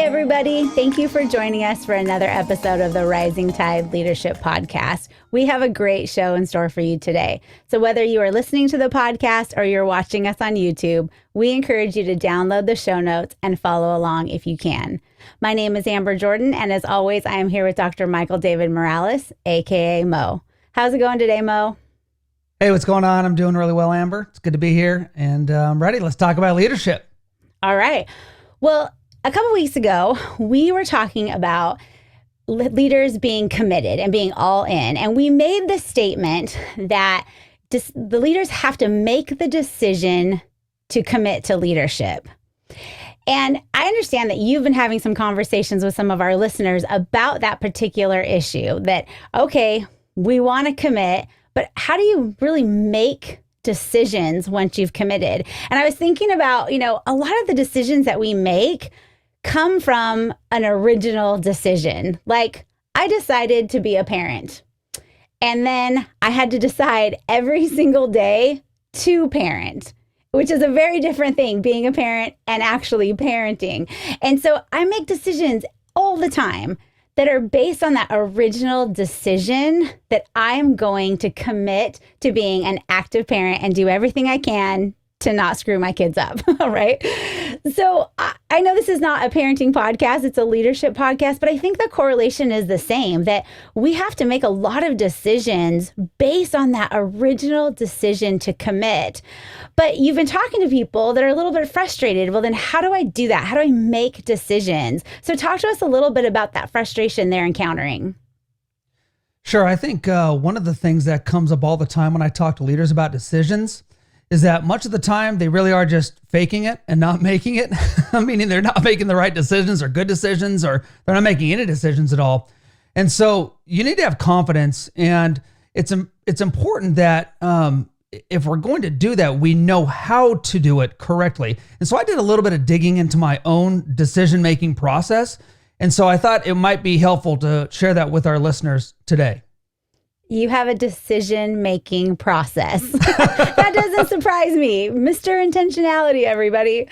everybody. Thank you for joining us for another episode of the Rising Tide Leadership Podcast. We have a great show in store for you today. So whether you are listening to the podcast or you're watching us on YouTube, we encourage you to download the show notes and follow along if you can. My name is Amber Jordan, and as always, I am here with Dr. Michael David Morales, aka Mo. How's it going today, Mo? Hey, what's going on? I'm doing really well, Amber. It's good to be here, and I'm ready. Let's talk about leadership. All right. Well, a couple weeks ago, we were talking about leaders being committed and being all in. And we made the statement that the leaders have to make the decision to commit to leadership. And I understand that you've been having some conversations with some of our listeners about that particular issue that, okay, we want to commit, but how do you really make decisions once you've committed? And I was thinking about, a lot of the decisions that we make come from an original decision. Like, I decided to be a parent, and then I had to decide every single day to parent, which is a very different thing, being a parent and actually parenting. And so I make decisions all the time that are based on that original decision that I'm going to commit to being an active parent and do everything I can to not screw my kids up, right? So I know this is not a parenting podcast, it's a leadership podcast, but I think the correlation is the same, that we have to make a lot of decisions based on that original decision to commit. But you've been talking to people that are a little bit frustrated. Well, then how do I do that? How do I make decisions? So talk to us a little bit about that frustration they're encountering. Sure. I think one of the things that comes up all the time when I talk to leaders about decisions is that much of the time they really are just faking it and not making it, meaning they're not making the right decisions or good decisions, or they're not making any decisions at all. And so you need to have confidence, and it's important that if we're going to do that, we know how to do it correctly. And so I did a little bit of digging into my own decision-making process. And so I thought it might be helpful to share that with our listeners today. You have a decision-making process. That doesn't surprise me. Mr. Intentionality, everybody.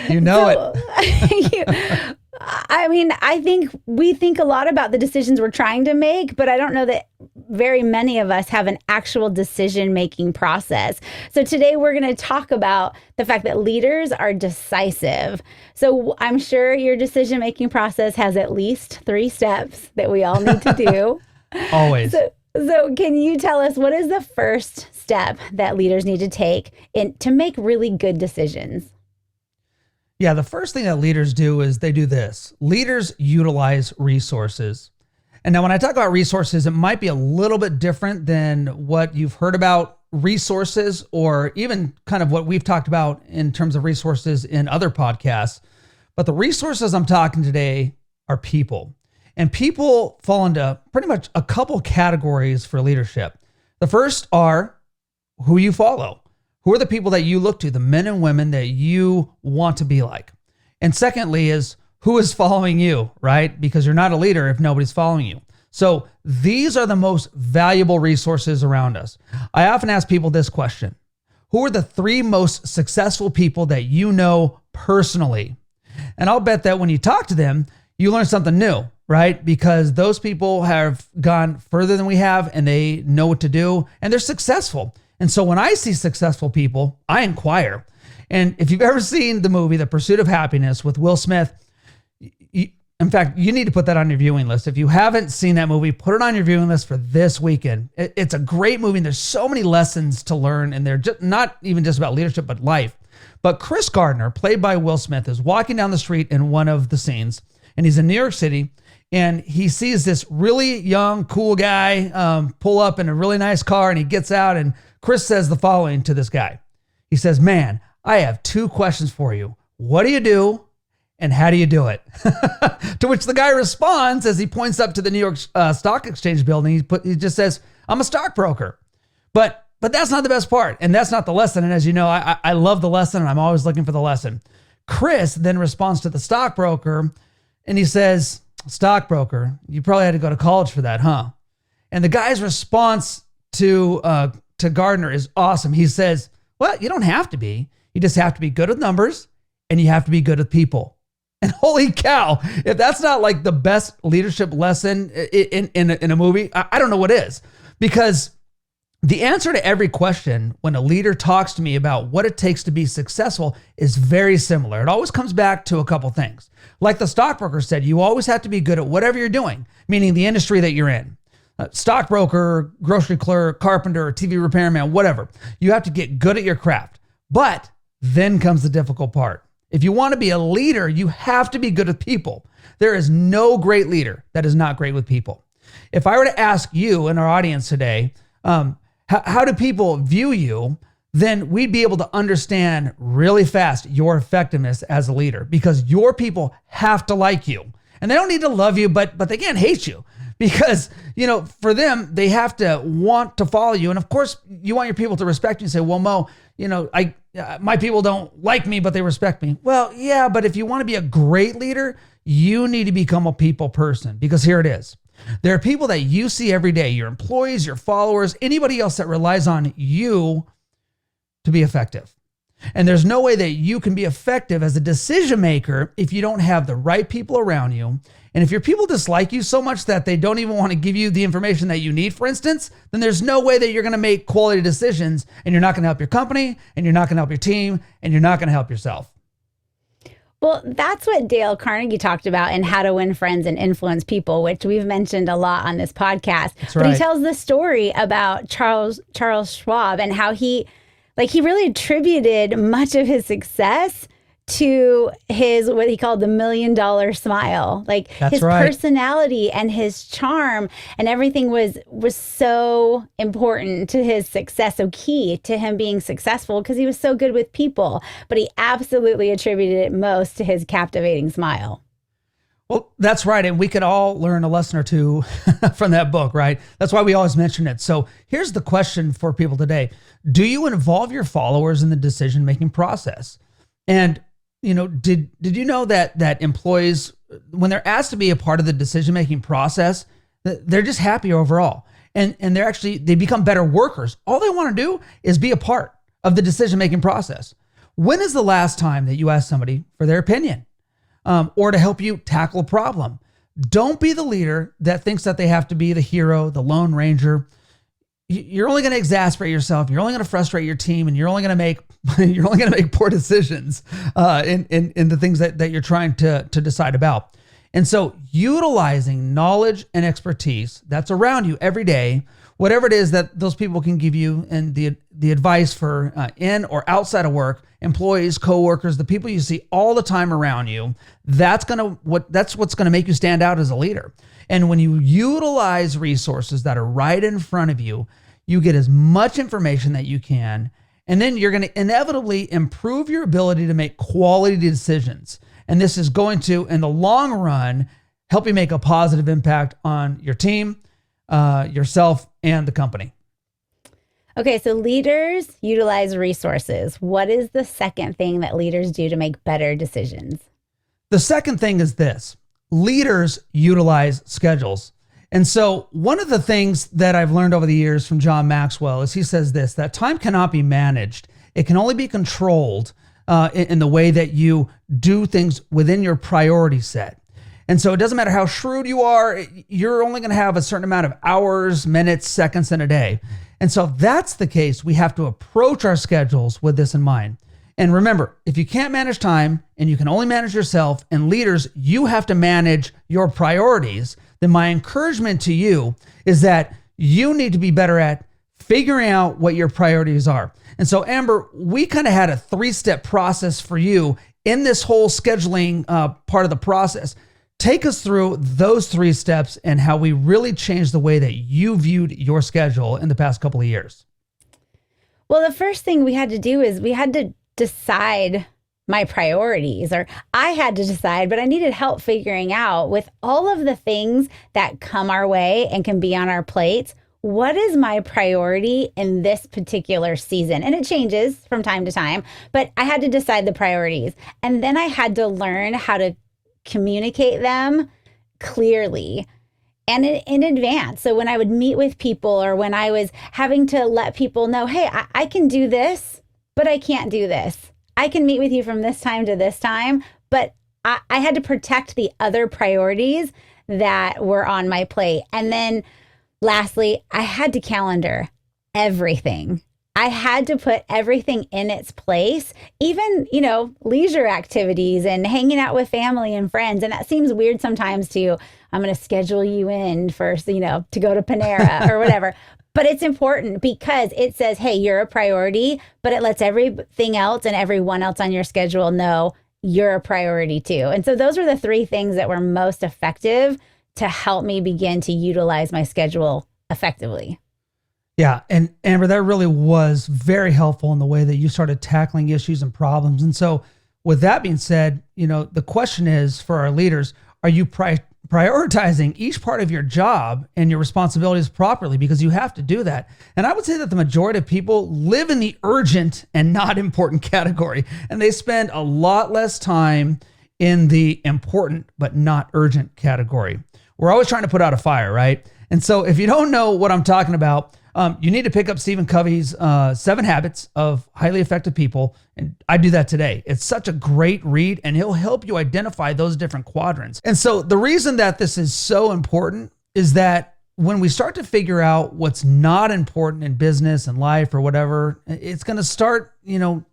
You know it. I think we think a lot about the decisions we're trying to make, but I don't know that very many of us have an actual decision-making process. So today we're going to talk about the fact that leaders are decisive. So I'm sure your decision-making process has at least 3 steps that we all need to do. Always. So can you tell us, what is the first step that leaders need to take to make really good decisions? Yeah, the first thing that leaders do is they do this. Leaders utilize resources. And now when I talk about resources, it might be a little bit different than what you've heard about resources, or even kind of what we've talked about in terms of resources in other podcasts. But the resources I'm talking today are people. And people fall into pretty much a couple categories for leadership. The first are who you follow. Who are the people that you look to, the men and women that you want to be like? And secondly is who is following you, right? Because you're not a leader if nobody's following you. So these are the most valuable resources around us. I often ask people this question: who are the 3 most successful people that you know personally? And I'll bet that when you talk to them, you learn something new, right? Because those people have gone further than we have, and they know what to do, and they're successful. And so when I see successful people, I inquire. And if you've ever seen the movie The Pursuit of Happiness with Will Smith, in fact, you need to put that on your viewing list. If you haven't seen that movie, put it on your viewing list for this weekend. It's a great movie, and there's so many lessons to learn, and they're just not even just about leadership, but life. But Chris Gardner, played by Will Smith, is walking down the street in one of the scenes, and he's in New York City, and he sees this really young, cool guy pull up in a really nice car, and he gets out, and Chris says the following to this guy. He says, "Man, I have 2 questions for you. What do you do, and how do you do it?" To which the guy responds as he points up to the New York Stock Exchange building. He just says, "I'm a stockbroker." But that's not the best part, and that's not the lesson. And as you know, I love the lesson, and I'm always looking for the lesson. Chris then responds to the stockbroker, and he says, "Stockbroker, you probably had to go to college for that, huh?" And the guy's response to Gardner is awesome. He says, "Well, you don't have to be. You just have to be good with numbers, and you have to be good with people." And holy cow, if that's not like the best leadership lesson in a movie, I don't know what is. Because the answer to every question when a leader talks to me about what it takes to be successful is very similar. It always comes back to a couple things. Like the stockbroker said, you always have to be good at whatever you're doing, meaning the industry that you're in. Stockbroker, grocery clerk, carpenter, TV repairman, whatever. You have to get good at your craft. But then comes the difficult part. If you want to be a leader, you have to be good with people. There is no great leader that is not great with people. If I were to ask you in our audience today, how do people view you, then we'd be able to understand really fast your effectiveness as a leader, because your people have to like you. And they don't need to love you, but they can't hate you, because, for them, they have to want to follow you. And of course, you want your people to respect you and say, well, Mo, my people don't like me, but they respect me. Well, yeah, but if you want to be a great leader, you need to become a people person, because here it is. There are people that you see every day, your employees, your followers, anybody else that relies on you to be effective. And there's no way that you can be effective as a decision maker if you don't have the right people around you. And if your people dislike you so much that they don't even want to give you the information that you need, for instance, then there's no way that you're going to make quality decisions, and you're not going to help your company, and you're not going to help your team, and you're not going to help yourself. Well, that's what Dale Carnegie talked about in How to Win Friends and Influence People, which we've mentioned a lot on this podcast. That's right. But he right. tells the story about Charles Schwab and how he really attributed much of his success to his, what he called the $1 million smile. That's his right. personality and his charm and everything was so important to his success, so key to him being successful, because he was so good with people. But he absolutely attributed it most to his captivating smile. Well, that's right. And we could all learn a lesson or two from that book, right? That's why we always mention it. So here's the question for people today. Do you involve your followers in the decision-making process? And did you know that employees, when they're asked to be a part of the decision-making process, they're just happier overall. And they become better workers. All they want to do is be a part of the decision-making process. When is the last time that you asked somebody for their opinion or to help you tackle a problem? Don't be the leader that thinks that they have to be the hero, the Lone Ranger. You're only going to exasperate yourself. You're only going to frustrate your team, and you're only going to make poor decisions in the things that you're trying to decide about. And so, utilizing knowledge and expertise that's around you every day, whatever it is that those people can give you, and the advice for in or outside of work, employees, coworkers, the people you see all the time around you, that's what's going to make you stand out as a leader. And when you utilize resources that are right in front of you, you get as much information that you can, and then you're going to inevitably improve your ability to make quality decisions. And this is going to, in the long run, help you make a positive impact on your team, yourself, and the company. Okay, so leaders utilize resources. What is the second thing that leaders do to make better decisions? The second thing is this. Leaders utilize schedules. And so one of the things that I've learned over the years from John Maxwell is he says this, that time cannot be managed. It can only be controlled in the way that you do things within your priority set. And so it doesn't matter how shrewd you are, you're only going to have a certain amount of hours, minutes, seconds in a day. And so if that's the case, we have to approach our schedules with this in mind. And remember, if you can't manage time and you can only manage yourself, and leaders, you have to manage your priorities, then my encouragement to you is that you need to be better at figuring out what your priorities are. And so, Amber, we kind of had a 3-step process for you in this whole scheduling part of the process. Take us through those 3 steps and how we really changed the way that you viewed your schedule in the past couple of years. Well, the first thing we had to do is we had to decide my priorities, or I had to decide, but I needed help figuring out, with all of the things that come our way and can be on our plates, what is my priority in this particular season? And it changes from time to time, but I had to decide the priorities. And then I had to learn how to communicate them clearly and in advance. So when I would meet with people, or when I was having to let people know, hey, I can do this, but I can't do this. I can meet with you from this time to this time, but I had to protect the other priorities that were on my plate. And then lastly, I had to calendar everything. I had to put everything in its place, even, leisure activities and hanging out with family and friends. And that seems weird sometimes to, I'm going to schedule you in for, to go to Panera or whatever. But it's important because it says, hey, you're a priority, but it lets everything else and everyone else on your schedule know you're a priority too. And so those were the three things that were most effective to help me begin to utilize my schedule effectively. Yeah. And Amber, that really was very helpful in the way that you started tackling issues and problems. And so with that being said, the question is for our leaders, are you prioritizing each part of your job and your responsibilities properly? Because you have to do that. And I would say that the majority of people live in the urgent and not important category, and they spend a lot less time in the important but not urgent category. We're always trying to put out a fire, right? And so if you don't know what I'm talking about, you need to pick up Stephen Covey's 7 Habits of Highly Effective People. And I do that today. It's such a great read, and he'll help you identify those different quadrants. And so the reason that this is so important is that when we start to figure out what's not important in business and life or whatever, it's going to start,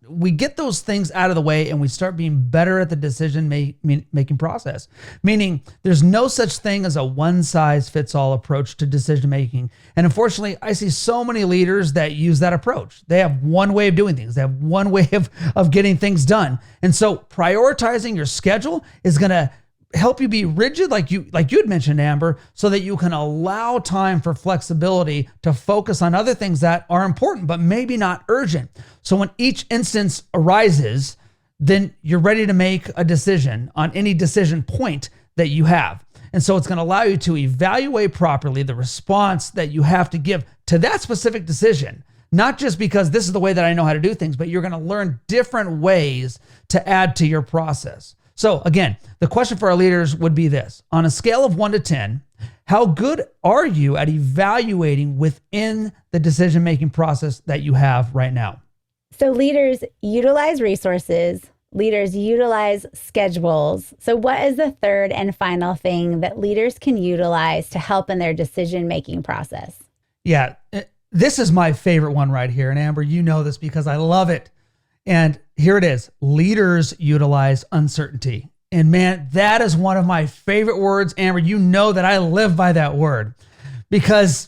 we get those things out of the way and we start being better at the decision making process. Meaning there's no such thing as a one size fits all approach to decision making. And unfortunately, I see so many leaders that use that approach. They have one way of doing things. They have one way of getting things done. And so prioritizing your schedule is going to help you be rigid, like you had mentioned, Amber, so that you can allow time for flexibility to focus on other things that are important, but maybe not urgent. So when each instance arises, then you're ready to make a decision on any decision point that you have. And so it's going to allow you to evaluate properly the response that you have to give to that specific decision. Not just because this is the way that I know how to do things, but you're going to learn different ways to add to your process. So again, the question for our leaders would be this: on a scale of 1 to 10, how good are you at evaluating within the decision-making process that you have right now? So leaders utilize resources, leaders utilize schedules. So what is the third and final thing that leaders can utilize to help in their decision-making process? Yeah, this is my favorite one right here. And Amber, you know this because I love it. And here it is. Leaders utilize uncertainty. And man, that is one of my favorite words. Amber, you know that I live by that word because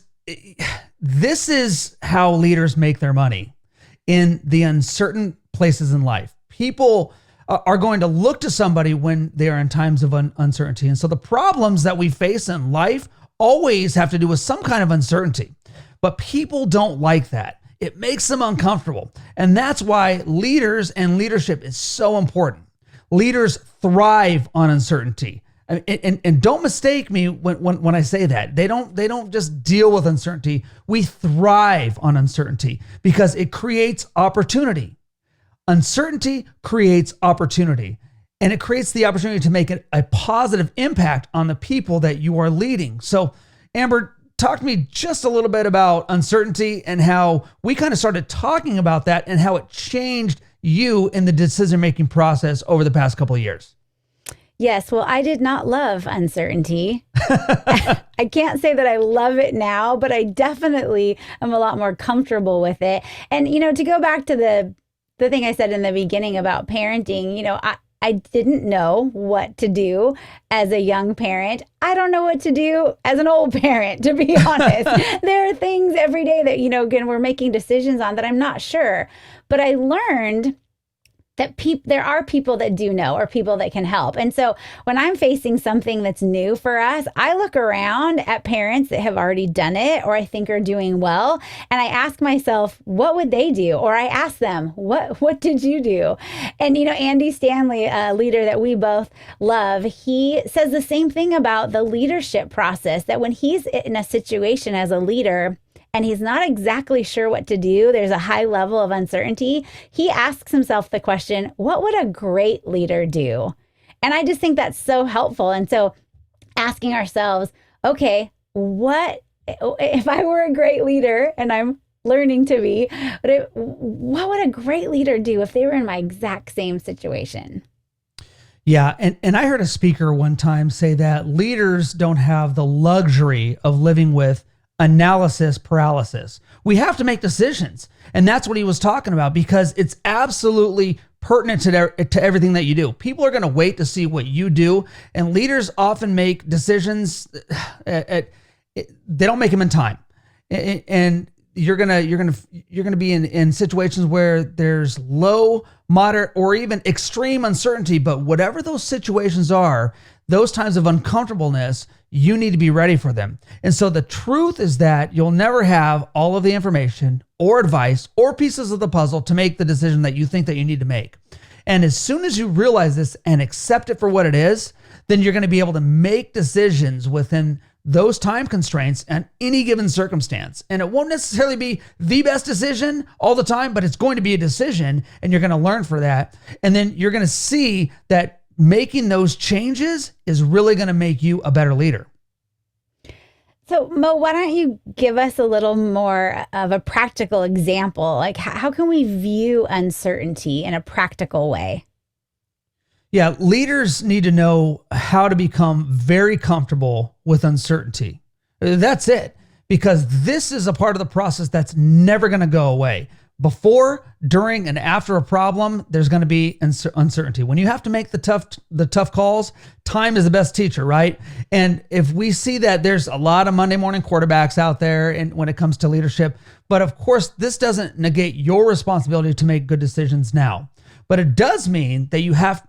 this is how leaders make their money in the uncertain places in life. People are going to look to somebody when they are in times of uncertainty. And so the problems that we face in life always have to do with some kind of uncertainty, but people don't like that. It makes them uncomfortable. And that's why leaders and leadership is so important. Leaders thrive on uncertainty. And don't mistake me when I say that. They don't just deal with uncertainty. We thrive on uncertainty because it creates opportunity. Uncertainty creates opportunity. And it creates the opportunity to make a positive impact on the people that you are leading. So, Amber, talk to me just a little bit about uncertainty and how we kind of started talking about that and how it changed you in the decision-making process over the past couple of years. Yes, well, I did not love uncertainty. I can't say that I love it now, but I definitely am a lot more comfortable with it. And, to go back to the thing I said in the beginning about parenting, I didn't know what to do as a young parent. I don't know what to do as an old parent, to be honest. There are things every day that, again, we're making decisions on that I'm not sure. But I learned that there are people that do know or people that can help. And so when I'm facing something that's new for us, I look around at parents that have already done it or I think are doing well. And I ask myself, what would they do? Or I ask them, what did you do? And, Andy Stanley, a leader that we both love, he says the same thing about the leadership process, that when he's in a situation as a leader, and he's not exactly sure what to do, there's a high level of uncertainty, he asks himself the question, what would a great leader do? And I just think that's so helpful. And so asking ourselves, okay, what if I were a great leader, and I'm learning to be, what would a great leader do if they were in my exact same situation? Yeah. And I heard a speaker one time say that leaders don't have the luxury of living with analysis paralysis. We have to make decisions. And that's what he was talking about, because it's absolutely pertinent to everything that you do. People are going to wait to see what you do. And leaders often make decisions. They don't make them in time. And you're gonna be in situations where there's low, moderate, or even extreme uncertainty. But whatever those situations are, those times of uncomfortableness, you need to be ready for them. And so the truth is that you'll never have all of the information or advice or pieces of the puzzle to make the decision that you think that you need to make. And as soon as you realize this and accept it for what it is, then you're going to be able to make decisions within those time constraints and any given circumstance. And it won't necessarily be the best decision all the time, but it's going to be a decision, and you're going to learn for that. And then you're going to see that making those changes is really going to make you a better leader. So Mo, why don't you give us a little more of a practical example? Like how can we view uncertainty in a practical way? Yeah, leaders need to know how to become very comfortable with uncertainty. That's it, because this is a part of the process that's never going to go away. Before, during, and after a problem, there's going to be uncertainty. When you have to make the tough calls, time is the best teacher, right? And if we see that there's a lot of Monday morning quarterbacks out there, and when it comes to leadership, but of course, this doesn't negate your responsibility to make good decisions now. But it does mean that you have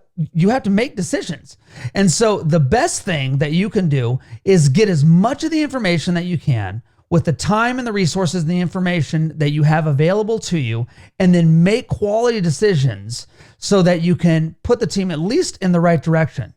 to make decisions. And so the best thing that you can do is get as much of the information that you can with the time and the resources and the information that you have available to you, and then make quality decisions so that you can put the team at least in the right direction.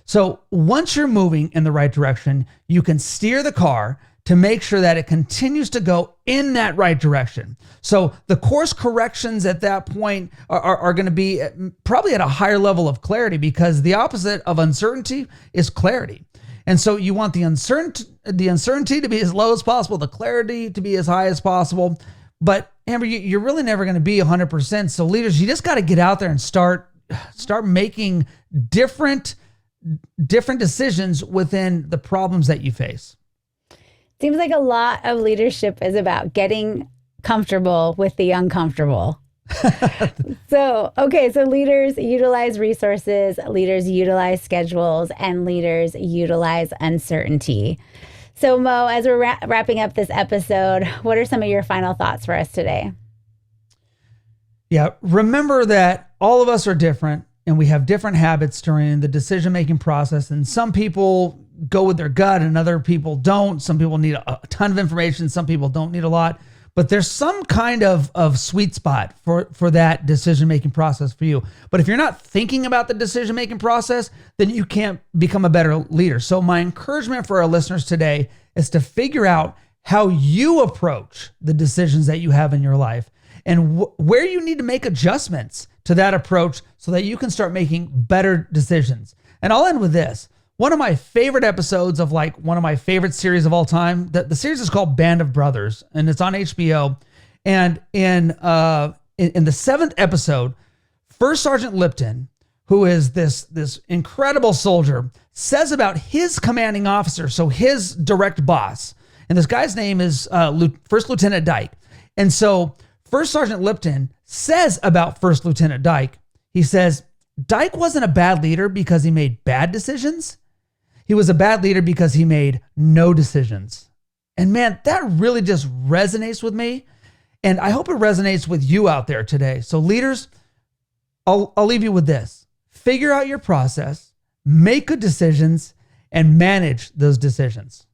So once you're moving in the right direction, you can steer the car to make sure that it continues to go in that right direction. So the course corrections at that point are going to be probably at a higher level of clarity, because the opposite of uncertainty is clarity. And so you want the uncertainty to be as low as possible, the clarity to be as high as possible. But Amber, you're really never going to be 100%. So leaders, you just got to get out there and start making different decisions within the problems that you face. Seems like a lot of leadership is about getting comfortable with the uncomfortable. So leaders utilize resources, leaders utilize schedules, and leaders utilize uncertainty. So Mo, as we're wrapping up this episode, what are some of your final thoughts for us today? Yeah, remember that all of us are different, and we have different habits during the decision-making process. And some people go with their gut and other people don't. Some people need a ton of information. Some people don't need a lot. But there's some kind of sweet spot for that decision-making process for you. But if you're not thinking about the decision-making process, then you can't become a better leader. So my encouragement for our listeners today is to figure out how you approach the decisions that you have in your life, and where you need to make adjustments to that approach so that you can start making better decisions. And I'll end with this. One of my favorite episodes of one of my favorite series of all time, the series is called Band of Brothers, and it's on HBO. And in the seventh episode, First Sergeant Lipton, who is this incredible soldier, says about his commanding officer, so his direct boss. And this guy's name is First Lieutenant Dyke. And so First Sergeant Lipton says about First Lieutenant Dyke, he says, Dyke wasn't a bad leader because he made bad decisions. He was a bad leader because he made no decisions. And man, that really just resonates with me. And I hope it resonates with you out there today. So leaders, I'll leave you with this. Figure out your process, make good decisions, and manage those decisions.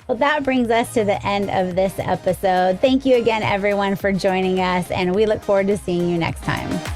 Well, that brings us to the end of this episode. Thank you again, everyone, for joining us, and we look forward to seeing you next time.